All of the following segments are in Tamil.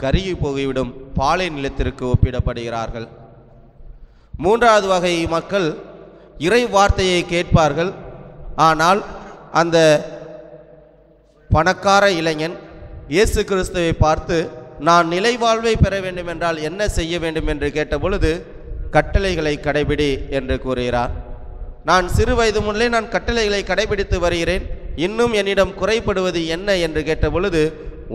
கருகி போய்விடும் பாலை நிலத்திற்கு ஒப்பிடப்படுகிறார்கள். மூன்றாவது வகை மக்கள் இறை வார்த்தையை கேட்பார்கள். ஆனால் அந்த பணக்கார இளைஞன் இயேசு கிறிஸ்துவை பார்த்து, நான் நிலை வாழ்வை பெற வேண்டும் என்றால் என்ன செய்ய வேண்டும் என்று கேட்டபொழுது, கட்டளைகளை கடைபிடி என்று கூறுகிறார். நான் சிறு வயது முதலே நான் கட்டளைகளை கடைபிடித்து வருகிறேன், இன்னும் என்னிடம் குறைபடுவது என்ன என்று கேட்டபொழுது,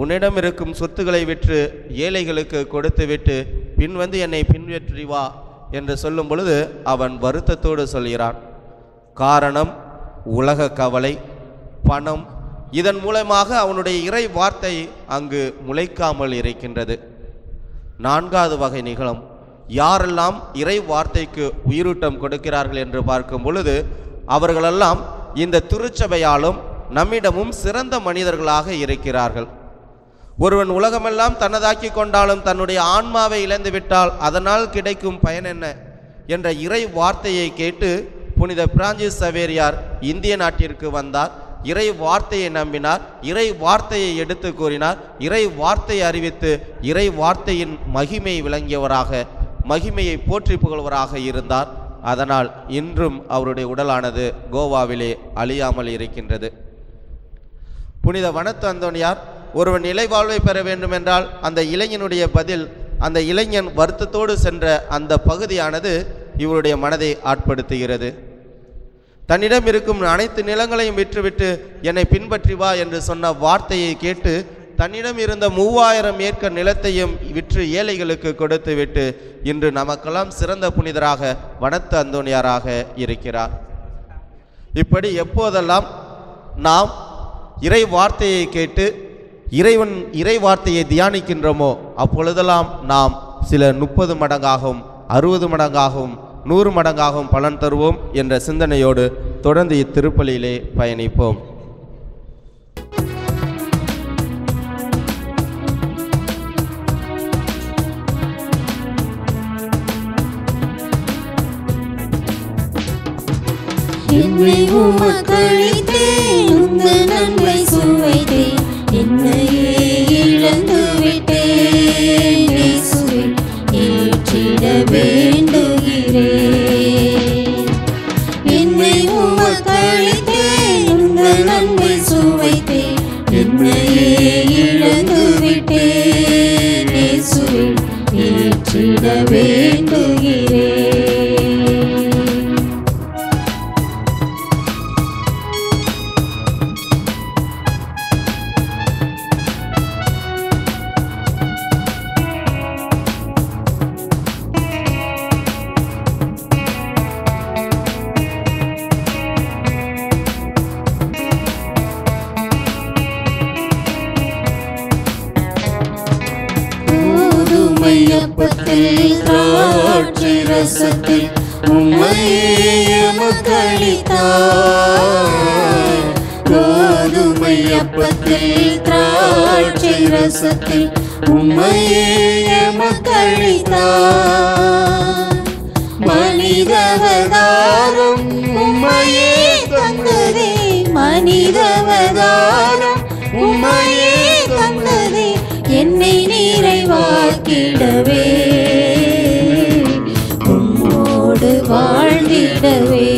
உன்னிடம் இருக்கும் சொத்துக்களை விற்று ஏழைகளுக்கு கொடுத்துவிட்டு பின் வந்து என்னை பின்பற்றி வா என்று சொல்லும் பொழுது அவன் வருத்தத்தோடு சொல்கிறான். காரணம் உலக கவலை, பணம். இதன் மூலமாக அவனுடைய இறை வார்த்தை அங்கு முளைக்காமல் இருக்கின்றது. நான்காவது வகை நிகழும். யாரெல்லாம் இறை வார்த்தைக்கு உயிரூட்டம் கொடுக்கிறார்கள் என்று பார்க்கும் பொழுது அவர்களெல்லாம் இந்த திருச்சபையாலும் நம்மிடமும் சிறந்த மனிதர்களாக இருக்கிறார்கள். ஒருவன் உலகமெல்லாம் தன்னதாக்கி கொண்டாலும் தன்னுடைய ஆன்மாவை இழந்துவிட்டால் அதனால் கிடைக்கும் பயன் என்ன என்ற இறை வார்த்தையை கேட்டு புனித பிரான்சிஸ் சவேரியார் இந்திய நாட்டிற்கு வந்தார். இறை வார்த்தையை நம்பினார், இறை வார்த்தையை எடுத்து கூறினார், இறை வார்த்தையை அறிவித்து இறை வார்த்தையின் மகிமை விளங்கியவராக, மகிமையை போற்றி புகழ்வராக இருந்தார். அதனால் இன்றும் அவருடைய உடலானது கோவாவிலே அழியாமல் இருக்கின்றது. புனித வனத்து அந்தோனியார் ஒருவன் நிலை வாழ்வை பெற வேண்டுமென்றால் அந்த இளைஞனுடைய பதில், அந்த இளைஞன் வருத்தத்தோடு சென்ற அந்த பகுதியானது இவருடைய மனதை ஆட்படுத்துகிறது. தன்னிடம் இருக்கும் அனைத்து நிலங்களையும் விற்றுவிட்டு என்னை பின்பற்றி வா என்று சொன்ன வார்த்தையை கேட்டு தன்னிடம் இருந்த 3000 ஏக்கர் நிலத்தையும் விற்று ஏழைகளுக்கு கொடுத்து விட்டு இன்று நமக்கெல்லாம் சிறந்த புனிதராக வனத்து அந்தோனியாராக இருக்கிறார். இப்படி எப்போதெல்லாம் நாம் இறை வார்த்தையை கேட்டு இறை வார்த்தையை தியானிக்கின்றோமோ அப்பொழுதெல்லாம் நாம் சில 30 மடங்காகவும் 60 மடங்காகவும் 100 மடங்காகவும் பலன் தருவோம் என்ற சிந்தனையோடு தொடர்ந்து இத்திருப்பலியிலே பயணிப்போம். என்னை உமக்களித்தேன், உங்கள் நன்மை சுவைத்தேன், என்னையே இழந்து விட்டேன். இயேசுவே ஏற்றிட வேண்டுகிறேன். என்னை உமக்களித்தேன், உங்கள் நன்மை சுவைத்தேன், என்னையே இழந்து விட்டேன். இயேசுவே ஏற்றிட வேண்டுகிறேன். அப்பத்தில் திராட்சை ரசத்தில் உம்மையே எமக்களித்தார். கோதுமை அப்பத்தில் திராட்சை ரசத்தில் உம்மையே எமக்களித்தார். மனிதவதாரம் உம்மையே தந்ததே, மனிதவதாரம் உம்மையே தந்ததே, என்னை நிறைவாக்கிடவே, உம்மோடு வாழ்ந்திடவே.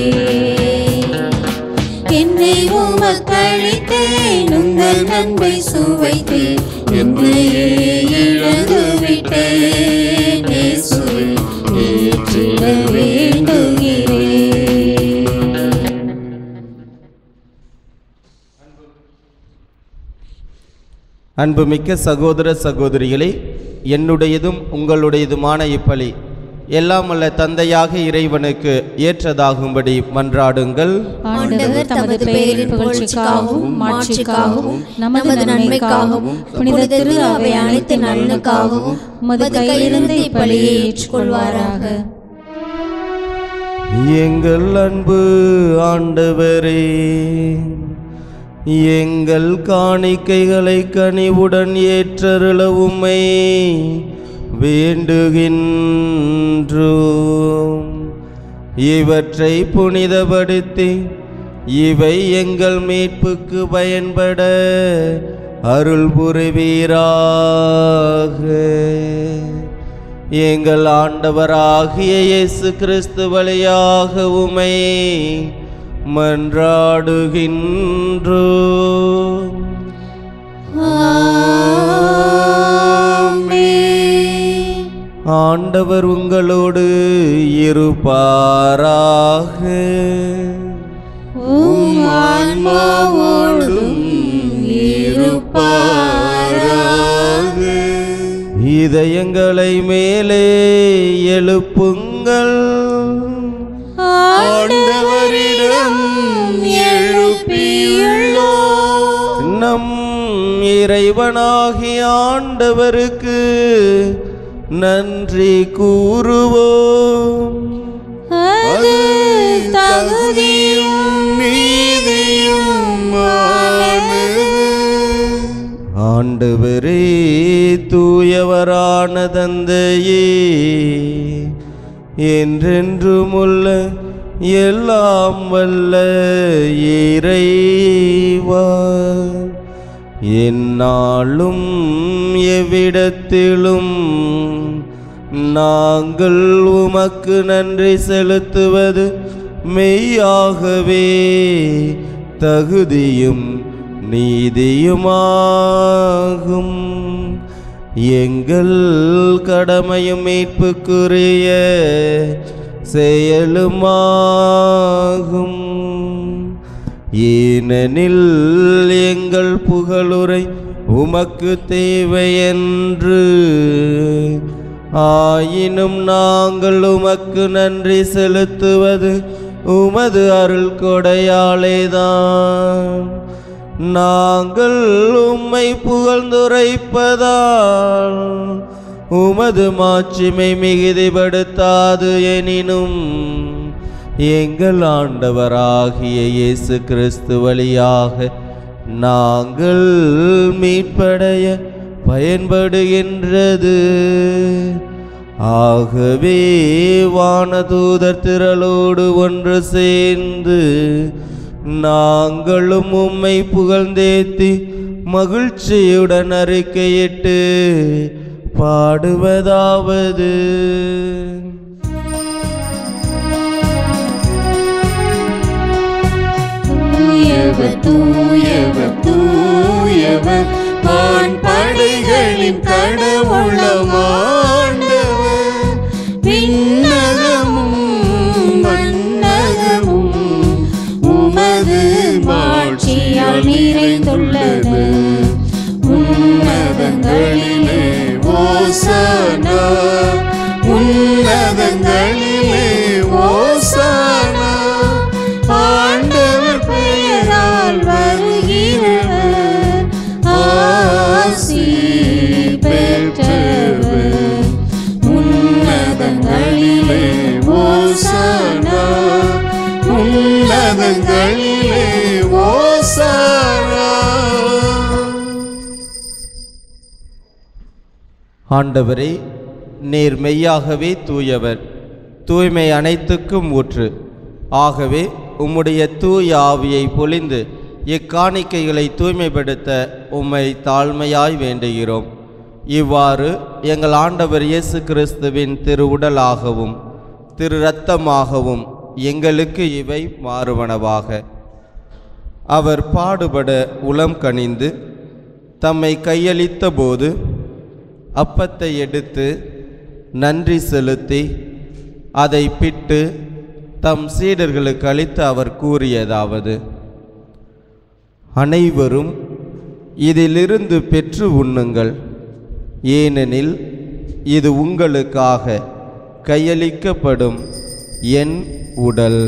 என்னை உமக்களித்தேன், உங்கள் நன்மை சுவைத்தேன், என்னையே இழந்து விட்டேன். இயேசுவே ஏற்றிட வேண்டுகிறேன். அன்புமிக்க சகோதர சகோதரிகளே, என்னுடையதும் உங்களுடையதுமான இப்பலி எல்லாம் வல்ல தந்தையாக இறைவனுக்கு ஏற்றதாகும்படி மன்றாடுங்கள். ஆண்டவர் தமது பெயரின் புகழ்ச்சிக்காகவும் மாட்சிக்காகவும் நமது நன்மைக்காகவும் புனித திரு அவை அனைத்து நலனுக்காகவும் உமது கையிலிருந்து இப்பலியை ஏற்றுக்கொள்வாராக. எங்கள் அன்பு ஆண்டவரே, எங்கள் காணிக்கைகளை கனிவுடன் ஏற்றருள உம்மை வேண்டுகின்றோம். இவற்றை புனிதப்படுத்தி இவை எங்கள் மீட்புக்கு பயன்பட அருள் புரிவீராக. எங்கள் ஆண்டவராகிய இயேசு கிறிஸ்து வழியாக உம்மை மன்றாடுகின்றோம். ஆண்டவர் உங்களோடு இருப்பாராக. உம் ஆன்மாவோடும் இருப்பாராக. இதயங்களை மேலே எழுப்புங்கள். ஆண்டவரிடம் எழுப்பியுள்ளோம். நம் இறைவனாகிய ஆண்டவருக்கு நன்றி கூறுவோம். அது தகுதியும் நீதியுமானது. ஆண்டவரே, தூயவரான தந்தையே, என்றென்றுமுள்ள எல்லாம் வல்ல இறைவா, எந்நாளும் எவ்விடத்திலும் நாங்கள் உமக்கு நன்றி செலுத்துவது மெய்யாகவே தகுதியும் நீதியுமாகும். எங்கள் கடமையும் மீட்புக்குரிய செயலுமாகும். ஏனெனில் எங்கள் புகழுரை உமக்கு தேவையென்று, ஆயினும் நாங்கள் உமக்கு நன்றி செலுத்துவது உமது அருள் கொடையாலேதான். நாங்கள் உம்மை புகழ்ந்துரைப்பதால் உமது மாட்சிமை மிகுதிப்படுத்தாது. எனினும் எங்கள் ஆண்டவராகிய இயேசு கிறிஸ்து வழியாக நாங்கள் மீட்படைய பயன்படுகின்றது. ஆகவே வானதூதர் திரளோடு ஒன்று சேர்ந்து நாங்களும் உம்மை புகழ்ந்தேத்தி மகிழ்ச்சியுடன் அறிக்கையிட்டு பாடுவதாவது: தூயவர் தூயவர் தூயவர், வான்படைகளின் கடவுளாம் ஆண்டவர். விண்ணகமும் மண்ணகமும் உமது மாட்சியால் நிறைந்துள்ளது. உன்னதங்களிலே ஓசானா, உன்னதங்களிலே ஓசானா. ஆண்டவர் பெயரால் வருகிறவர் ஆசி பெற்றவர். உன்னதங்களிலே ஓசானா, உன்னதங்களிலே ஓசானா. ஆண்டவரே, நீர் மெய்யாகவே தூயவர், தூய்மை அனைத்துக்கும் ஊற்று. ஆகவே உம்முடைய தூய ஆவியை பொழிந்து இக்காணிக்கைகளை தூய்மைப்படுத்த உம்மை தாழ்மையாய் வேண்டுகிறோம். இவ்வாறு எங்கள் ஆண்டவர் இயேசு கிறிஸ்துவின் திரு உடலாகவும் திரு இரத்தமாகவும் எங்களுக்கு இவை மாறுவனவாக. அவர் பாடுபட உளம் கனிந்து தம்மை கையளித்த போது அப்பத்தை எடுத்து நன்றி செலுத்தி அதை பிட்டு தம் சீடர்களுக்கு அளித்து அவர் கூறியதாவது: அனைவரும் இதிலிருந்து பெற்று உண்ணுங்கள், ஏனெனில் இது உங்களுக்காக கையளிக்கப்படும் என் உடல்.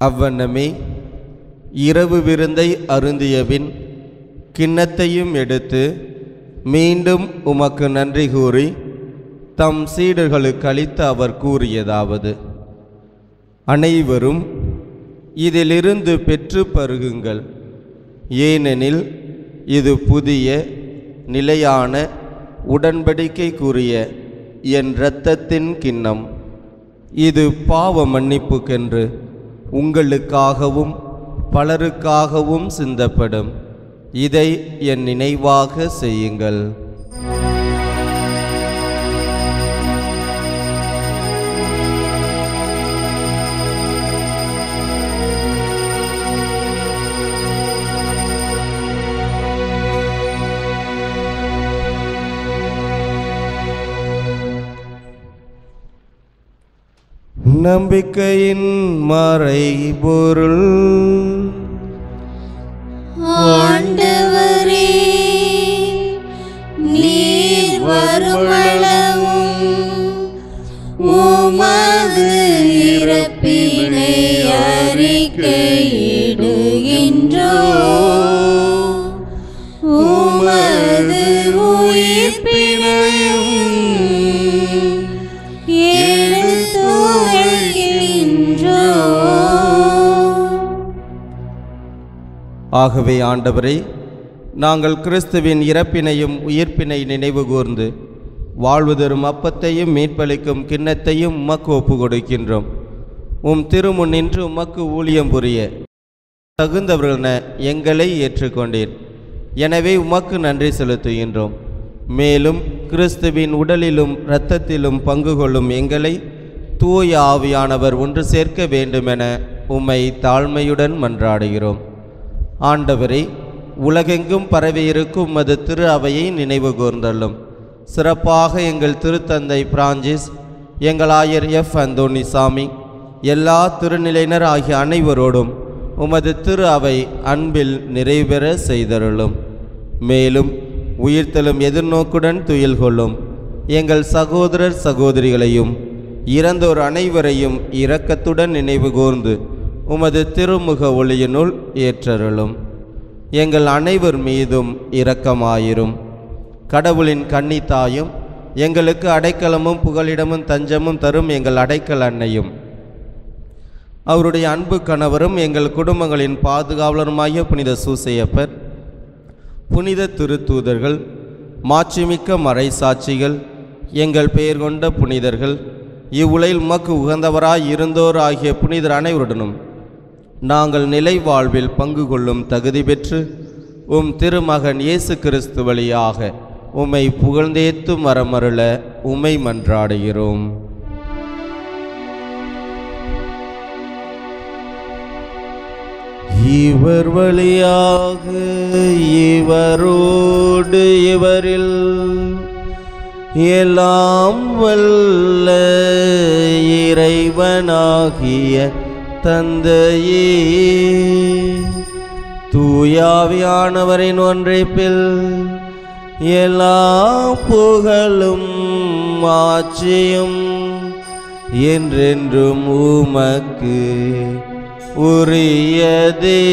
அவ்வண்ணமே இரவு விருந்தை அருந்தியபின் கிண்ணத்தையும் எடுத்து மீண்டும் உமக்கு நன்றி கூறி தம் சீடர்களுக்கு அளித்து அவர் கூறியதாவது: அனைவரும் இதிலிருந்து பெற்று பருகுங்கள். ஏனெனில் இது புதிய நிலையான உடன்படிக்கைக்குரிய என் இரத்தத்தின் கிண்ணம். இது பாவ மன்னிப்புக்கென்று உங்களுக்காகவும் பலருக்காகவும் சிந்தப்படும். இதை என் நினைவாக செய்யுங்கள். நம்பிக்கையின் மறைபொருள். ஆண்டவரே, நீர் வருமளவும் உமது இறப்பினை அறிக்கையிடுகின்றோம். உமது உயிர்ப்பினையும் ஆகவே ஆண்டவரே, நாங்கள் கிறிஸ்துவின் இறப்பினையும் உயிர்ப்பினை நினைவு கூர்ந்து வாழ்வு தரும் அப்பத்தையும் மீட்பளிக்கும் கிண்ணத்தையும் உமக்கு ஒப்பு கொடுக்கின்றோம். உம் திருமுன் நின்று உமக்கு ஊழியம் புரிய தகுந்தவர்களென எங்களை ஏற்றுக்கொண்டீர். எனவே உமக்கு நன்றி செலுத்துகின்றோம். மேலும் கிறிஸ்துவின் உடலிலும் இரத்தத்திலும் பங்கு கொள்ளும் எங்களை தூய ஆவியானவர் ஒன்று சேர்க்க வேண்டுமென உம்மை தாழ்மையுடன் மன்றாடுகிறோம். ஆண்டவரே, உலகெங்கும் பரவியிருக்கும் மது திரு அவையை நினைவு கூர்ந்தள்ளும். சிறப்பாக எங்கள் திருத்தந்தை பிரான்சிஸ், எங்கள் ஆயர் எஃப் அந்தோனிசாமி, எல்லா திருநிலையினர் ஆகிய அனைவரோடும் உமது திரு அவை அன்பில் நிறைவேற செய்தருளும். மேலும் உயிர்த்தெழும் எதிர்நோக்குடன் துயில் கொள்ளும் எங்கள் சகோதரர் சகோதரிகளையும் இறந்தோர் அனைவரையும் இரக்கத்துடன் நினைவு கூர்ந்து உமது திருமுக ஒளியினுள் ஏற்றருளும். எங்கள் அனைவர் மீதும் இரக்கமாயிரும். கடவுளின் கன்னித்தாயும் எங்களுக்கு அடைக்கலமும் புகலிடமும் தஞ்சமும் தரும் எங்கள் அடைக்கல் அன்னையும், அவருடைய அன்பு கணவரும் எங்கள் குடும்பங்களின் பாதுகாவலருமாகிய புனித சூசையப்பர், புனித திருத்தூதர்கள், மாட்சிமிக்க மறைசாட்சிகள், எங்கள் பெயர் கொண்ட புனிதர்கள், இவ்வுலகில் உமக்கு உகந்தவராய் இருந்தோர் ஆகிய புனிதர் அனைவருடனும் நாங்கள் நிலை வாழ்வில் பங்கு கொள்ளும் தகுதி பெற்று உம் திருமகன் இயேசு கிறிஸ்து வழியாக உம்மை புகழ்ந்தேத்து மரமருள உம்மை மன்றாடுகிறோம். இவர் வழியாக இவரோடு இவரில் எல்லாம் வல்ல இறைவனாகிய தந்தையே, தூயாவியானவரின் ஒன்றைப்பில் எல்லா புகழும் ஆட்சியும் என்றென்றும் உமக்கு உரியதே.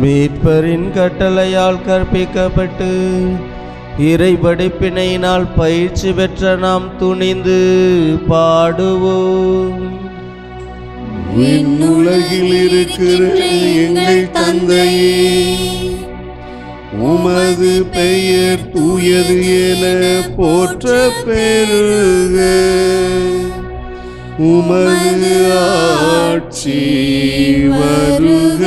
மீட்பரின் கட்டளையால் கற்பிக்கப்பட்டு இறைபடிப்பினையினால் பயிற்சி பெற்ற நாம் துணிந்து பாடுவோம். விண்ணுலகில் இருக்கிற எங்கள் தந்தையே, உமது பெயர் தூயது என போற்ற பெறுக. உமது ஆட்சி வருக.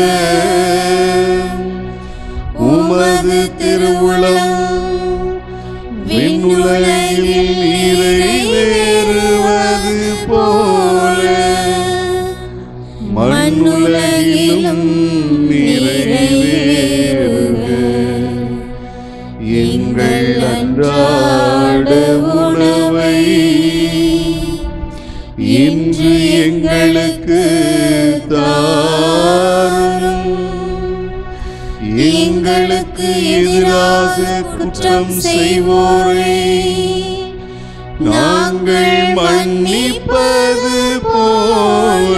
உமது திருவுளம் விண்ணுலகில் நிறைவேறுவது போல மண்ணுலகிலும் நிறைவேறுக. எங்கள் அன்றாட உணவை இன்று எங்களுக்கு தாரும். எங்களுக்கு எதிராக குற்றம் செய்வோரை நாங்கள் மன்னிப்பது போல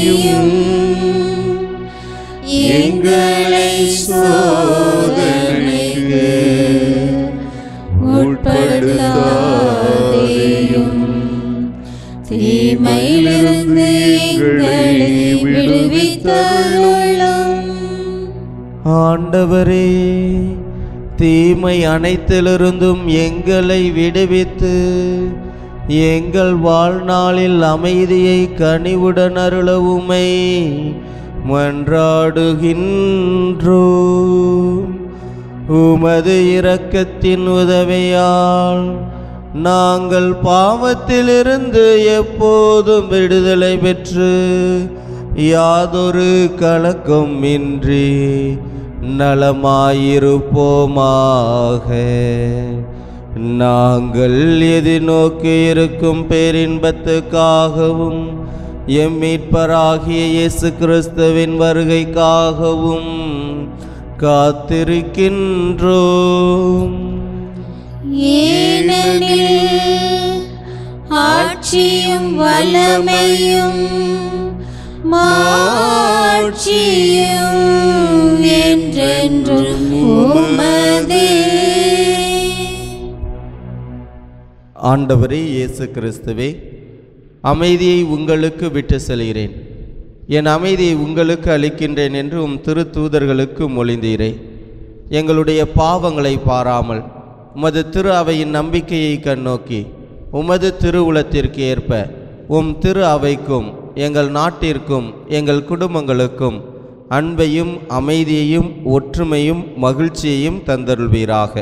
செய்யும், எங்களை சோதனைக்கு உட்படுத்தாதேயும், தீமையிலிருந்து எங்களை விடுவித்தருளும். ஆண்டவரே, தீமை அனைத்திலிருந்தும் எங்களை விடுவித்து எங்கள் வாழ்நாளில் அமைதியை கனிவுடன் அருள உம்மை மன்றாடுகின்றோம். உமது இரக்கத்தின் உதவியால் நாங்கள் பாவத்திலிருந்து எப்போதும் விடுதலை பெற்று யாதொரு கலக்கம் இன்றி நலமாயிருப்போமாக. நாங்கள் எதிர்நோக்கி இருக்கும் பேரின்பத்துக்காகவும் எம் மீட்பராகிய இயேசு கிறிஸ்துவின் வருகைக்காகவும் காத்திருக்கின்றோம். ஏனெனில் ஆட்சியும் வல்லமையும் மாட்சியும் என்றென்றும் உமதே. ஆண்டவரே இயேசு கிறிஸ்துவே, அமைதியை உங்களுக்கு விட்டு செல்கிறேன், என் அமைதியை உங்களுக்கு அளிக்கின்றேன் என்று உம் திருத்தூதர்களுக்கு மொழிந்தீரே. எங்களுடைய பாவங்களை பாராமல் உமது திரு அவையின் நம்பிக்கையை கண்ணோக்கி உமது திருவுளத்திற்கு ஏற்ப உம் திரு அவைக்கும் எங்கள் நாட்டிற்கும் எங்கள் குடும்பங்களுக்கும் அன்பையும் அமைதியையும் ஒற்றுமையும் மகிழ்ச்சியையும் தந்தருள்வீராக.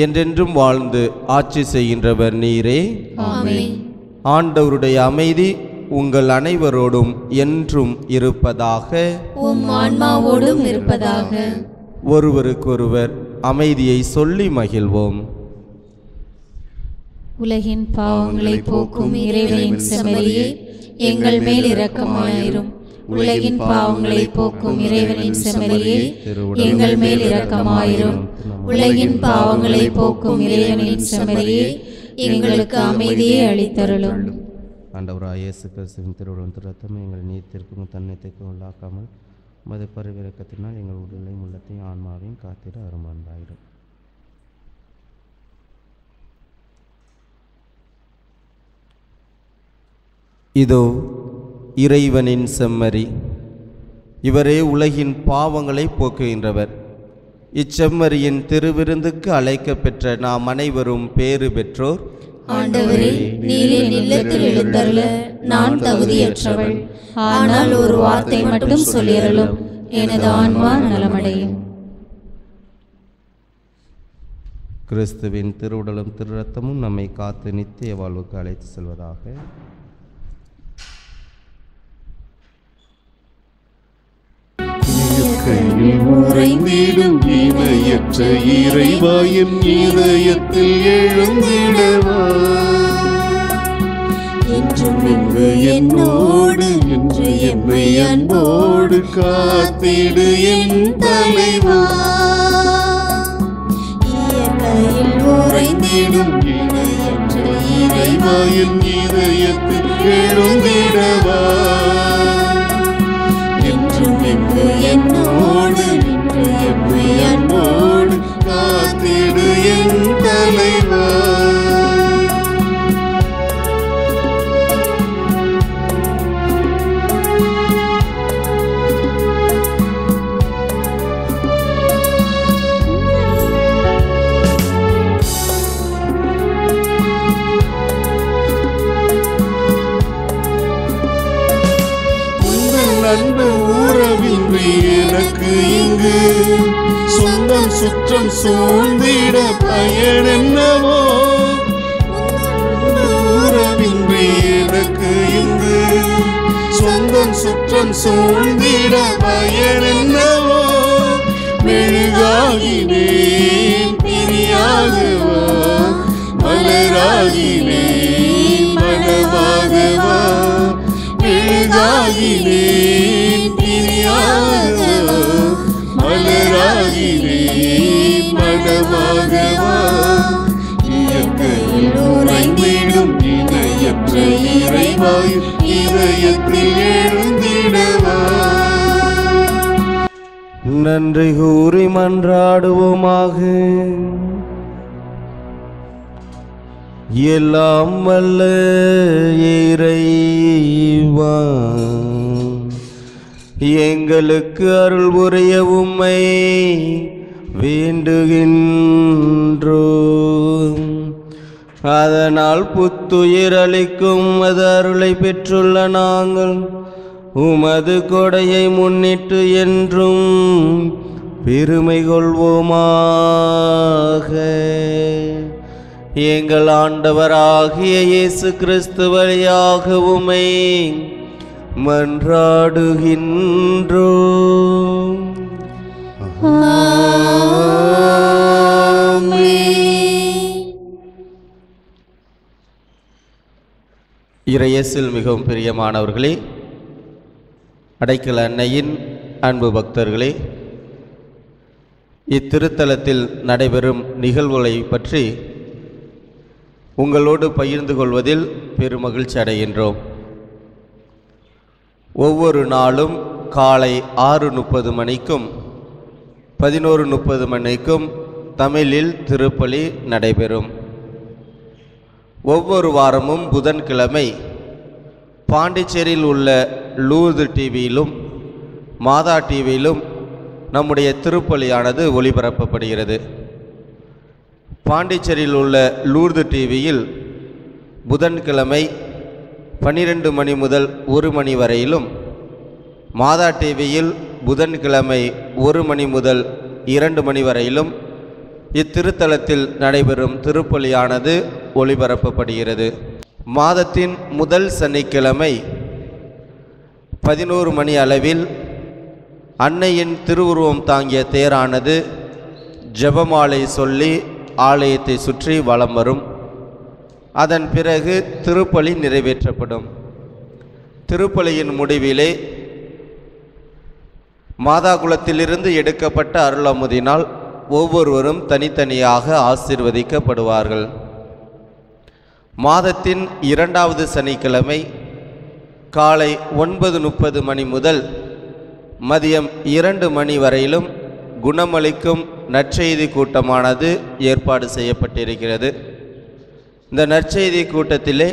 என்றென்றும் வாழ்ந்து ஆட்சி செய்கின்றவர் நீரே. ஆமென். ஆண்டவருடைய அமைதி உங்கள் அனைவரோடும் என்றும் இருப்பதாக. உம் ஆன்மாவோடும் இருப்பதாக. ஒருவருக்கொருவர் அமைதியை சொல்லி மகிழ்வோம். உலகின் பாவங்களை போக்கும் இறைவனின் செம்மறியே, எங்கள் மேல் இரக்கமாயிரும். உலகின் பாவங்களை போக்கும் இறைவனின் செம்மறியே, எங்கள் மேல் இரக்கமாயிரும். உலகின் பாவங்களை போக்கும் இறைவனின் செம்மறியே, எங்களுக்கு அமைதியை அளித்தருளும். ஆண்டவராகிய இயேசு கிறிஸ்துவின் திருவுடலும் திருரத்தமும் எங்கள் நீத்திற்கும் தன்னித்திற்கும் உள்ளாக்காமல் உமது பரிவிரக்கத்தினால் எங்கள் உடலையும் உள்ளத்தையும் ஆன்மாவையும் காத்திட அருமாந்தாயிரும். இதோ இறைவனின் செம்மறி, இவரே உலகின் பாவங்களை போக்குகின்றவர். இச்செம்மறியின் திருவிருந்துக்கு அழைக்க பெற்ற நாம் அனைவரும் பேறு பெற்றோர். ஆண்டவரே, நீர் என் இல்லத்தில் எழுந்தருள நான் தகுதியற்றவள். ஆனால் ஒரு வார்த்தை மட்டும் சொல்லியருளும், எனது ஆன்மா நலமடையும். கிறிஸ்துவின் திருவுடலும் திருரத்தமும் நம்மை காத்து நித்திய வாழ்வுக்கு அழைத்து செல்வதாக. கையில் உறைந்திடும் இணையற்ற இறைவாயின் இதயத்தில் எழுந்திடவா, என்றும் இங்கு என்னோடு என்று என்னை அன்போடு காத்திடு என் தலைவா. கையில் உறைந்திடும் இணையற்ற இறைவாயின் இதயத்தில் எழுந்திடவா, என்னோடு நின்று என்னை அன்போடு காத்திடு என் தலைவா. அன்பு உறவின்றி எனக்கு இங்கு சொந்தம் சுற்றம் சூழ்ந்திட பயன் என்னவோ. உறவின்றி எனக்கு இங்கு சொந்தம் சுற்றம் சூழ்ந்திட பயன் என்னவோ. மெழுகாகினேன் பிரியாகவா, மலராகினேன் மனமாகவா. மெழுகாகினேன் பிரியாகவா, மலராகினேன் மனமாகவா. இயற்கையில் உறைந்திடும் இணையற்ற இறைவாய் இதயத்தில் எழுந்திட நன்றி கூறி மன்றாடுவோமாக. எல்லாம் வல்ல இறைவா, எங்களுக்கு அருள் புரிய உம்மை வேண்டுகின்றோம். அதனால் புத்துயிர் அளிக்கும் அது அருளை பெற்றுள்ள நாங்கள் உமது கொடையை முன்னிட்டு என்றும் பெருமை கொள்வோமாக. எங்கள் ஆண்டவராகிய இயேசு கிறிஸ்து வழியாக உம்மை மன்றாடுகின்றோம். இறையேசில் மிகவும் பிரியமானவர்களே, அடைக்கல அன்னையின் அன்பு பக்தர்களே, இத்திருத்தலத்தில் நடைபெறும் நிகழ்வுகளை பற்றி உங்களோடு பகிர்ந்து கொள்வதில் பெருமகிழ்ச்சி அடைகின்றோம். ஒவ்வொரு நாளும் காலை 6:30 மணிக்கும் 11:30 மணிக்கும் தமிழில் திருப்பலி நடைபெறும். ஒவ்வொரு வாரமும் புதன்கிழமை பாண்டிச்சேரியில் உள்ள லூர்து டிவியிலும் மாதா டிவியிலும் நம்முடைய திருப்பலியானது ஒளிபரப்பப்படுகிறது. பாண்டிச்சேரியில் உள்ள லூர்து டிவியில் புதன்கிழமை 12 மணி முதல் 1 மணி வரையிலும், மாதா டிவியில் புதன்கிழமை 1 மணி முதல் 2 மணி வரையிலும் இத்திருத்தலத்தில் நடைபெறும் திருப்பலியானது ஒளிபரப்பப்படுகிறது. மாதத்தின் முதல் சனிக்கிழமை 11 மணி அளவில் அன்னையின் திருவுருவம் தாங்கிய தேரானது ஜெபமாலை சொல்லி ஆலயத்தை சுற்றி வலம் வரும். அதன் பிறகு திருப்பலி நிறைவேற்றப்படும். திருப்பலியின் முடிவிலே மாதா குலத்திலிருந்து எடுக்கப்பட்ட அருளமுதினால் ஒவ்வொருவரும் தனித்தனியாக ஆசீர்வதிக்கப்படுவார்கள். மாதத்தின் 2வது சனிக்கிழமை காலை 9:30 மணி முதல் மதியம் 2 மணி வரையிலும் குணமளிக்கும் நற்செய்தி கூட்டமானது ஏற்பாடு செய்யப்பட்டிருக்கிறது. இந்த நற்செய்தி கூட்டத்திலே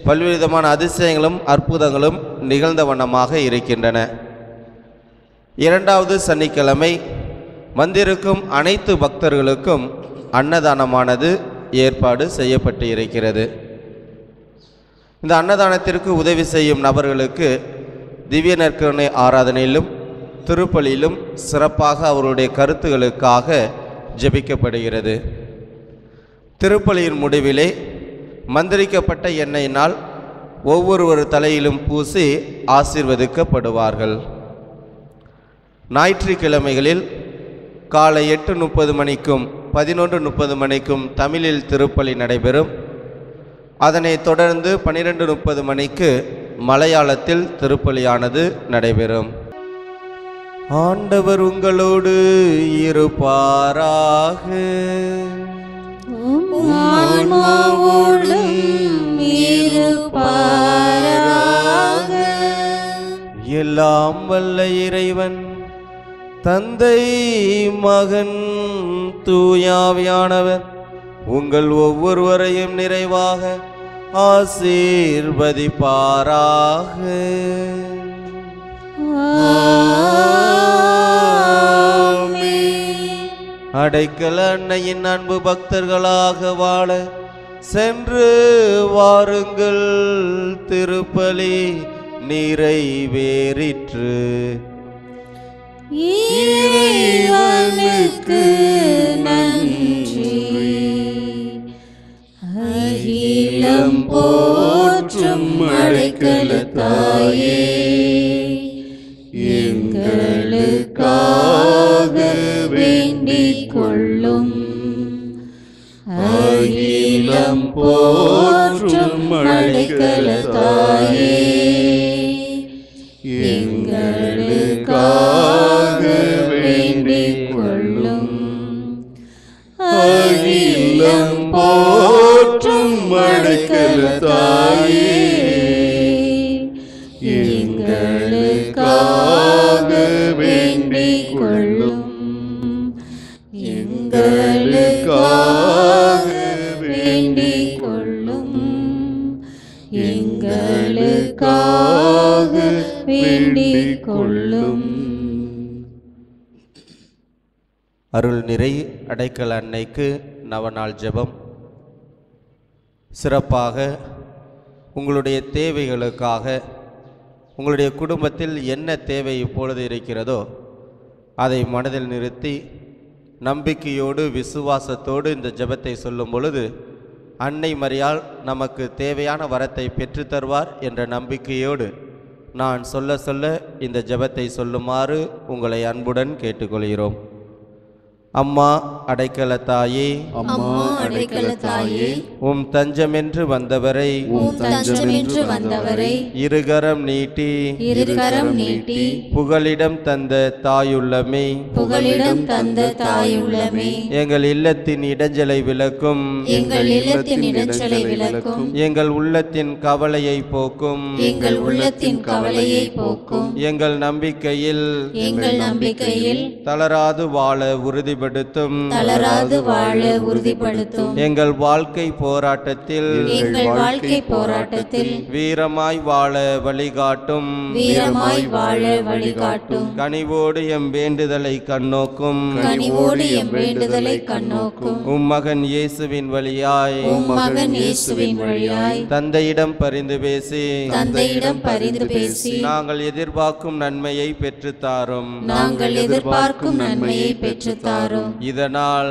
பல்வேறு விதமான அதிசயங்களும் அற்புதங்களும் நிகழ்ந்த வண்ணமாக இருக்கின்றன. 2வது சனிக்கிழமை வந்திருக்கும் அனைத்து பக்தர்களுக்கும் அன்னதானமானது ஏற்பாடு செய்யப்பட்டு இருக்கிறது. இந்த அன்னதானத்திற்கு உதவி செய்யும் நபர்களுக்கு திவ்ய நற்கருணை ஆராதனையிலும் திருப்பலியிலும் சிறப்பாக அவருடைய கருத்துகளுக்காக ஜெபிக்கப்படுகிறது. திருப்பலியின் முடிவிலே மந்திரிக்கப்பட்ட எண்ணெயினால் ஒவ்வொரு தலையிலும் பூசி ஆசீர்வதிக்கப்படுவார்கள். ஞாயிற்றுக்கிழமைகளில் காலை 8:30 மணிக்கும் 11:30 மணிக்கும் தமிழில் திருப்பலி நடைபெறும். அதனைத் தொடர்ந்து 12:30 மணிக்கு மலையாளத்தில் திருப்பலியானது நடைபெறும். ஆண்டவர் உங்களோடு இருப்பாராக. எல்லாம் வல்ல இறைவன் தந்தை மகன் தூயாவியானவர் உங்கள் ஒவ்வொருவரையும் நிறைவாக ஆசீர்வதிப்பாராக. அடைக்கல அன்னையின் அன்பு பக்தர்களாக வாழ சென்று வாருங்கள். திருப்பலி நிறைவேறிற்று. இறைவனுக்கு நன்றி. அகிலம் போற்றும் அடைக்கல தாயே, எங்களுக்காக வேண்டிக் கொள்ளும். அகிலம் போற்றும் அடைக்கல தாயே, எங்களுக்காக வேண்டிக் கொள்ளும். அகிலம் போற்றும் அடைக்கல தாயே, எங்களுக்காக வேண்டிக் கொள்ளும். வேண்டிக் கொள்ளும். அருள் நிறை அடைக்கல அன்னைக்கு நவநாள் ஜெபம். சிறப்பாக உங்களுடைய தேவைகளுக்காக, உங்களுடைய குடும்பத்தில் என்ன தேவை இப்பொழுது இருக்கிறதோ அதை மனதில் நிறுத்தி நம்பிக்கையோடு விசுவாசத்தோடு இந்த ஜெபத்தை சொல்லும் பொழுது அன்னை மரியாள் நமக்கு தேவையான வரத்தை பெற்றுத்தருவார் என்ற நம்பிக்கையோடு நான் சொல்ல சொல்ல இந்த ஜெபத்தை சொல்லுமாறு உங்களை அன்புடன் கேட்டுக்கொள்கிறோம். அம்மா அடைக்கல தாயே, அம்மா அடைக்கல தாயே, உம் தஞ்சமென்று வந்தவரை, உம் தஞ்சமென்று வந்தவரை இருகரம் நீட்டி, இருகரம் நீட்டி புகலிடம் தந்த தாயுள்ளமே, புகலிடம் தந்த தாயுள்ளமே, எங்கள் இல்லத்தின் இடைஞ்சலை விலக்கும், எங்கள் இல்லத்தின் இடைஞ்சலை விலக்கும், எங்கள் உள்ளத்தின் கவலையை போக்கும், எங்கள் உள்ளத்தின் கவலையை போக்கும், எங்கள் நம்பிக்கையில் தளராது வாழ உறுதிப்படுத்தும், தளராது வாழ உறுதிப்படுத்தும், எங்கள் வாழ்க்கை போராட்டத்தில் வீரமாய் வாழ வழிகாட்டும், வீரமாய் வாழ வழிகாட்டும், கனிவோடு எம் வேண்டுதலை கண்ணோக்கும், கனிவோடு எம் வேண்டுதலை கண்ணோக்கும், உம் மகன் இயேசுவின் வழியாய், உம் மகன் இயேசுவின் வழியாய் தந்தையிடம் பரிந்து பேசி, தந்தையிடம் பரிந்து பேசி நாங்கள் எதிர்பார்க்கும் நன்மையை பெற்றுத்தாரும், நாங்கள் எதிர்பார்க்கும் நன்மையை பெற்றுத்தாரும். இதனால்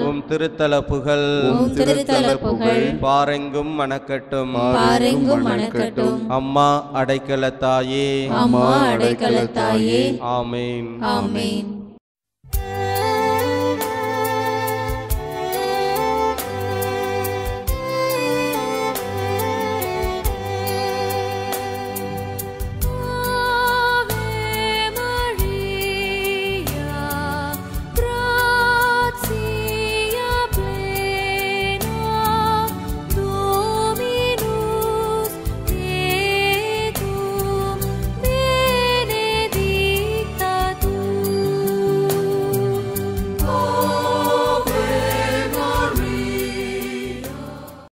உம் திருத்தல புகழ், உம் திருத்தல புகழ் பாரெங்கும் மணக்கட்டும், பாரெங்கும் மணக்கட்டும். அம்மா அடைக்கல தாயே, அம்மா அடைக்கல தாயே, ஆமேன். ஆமென்.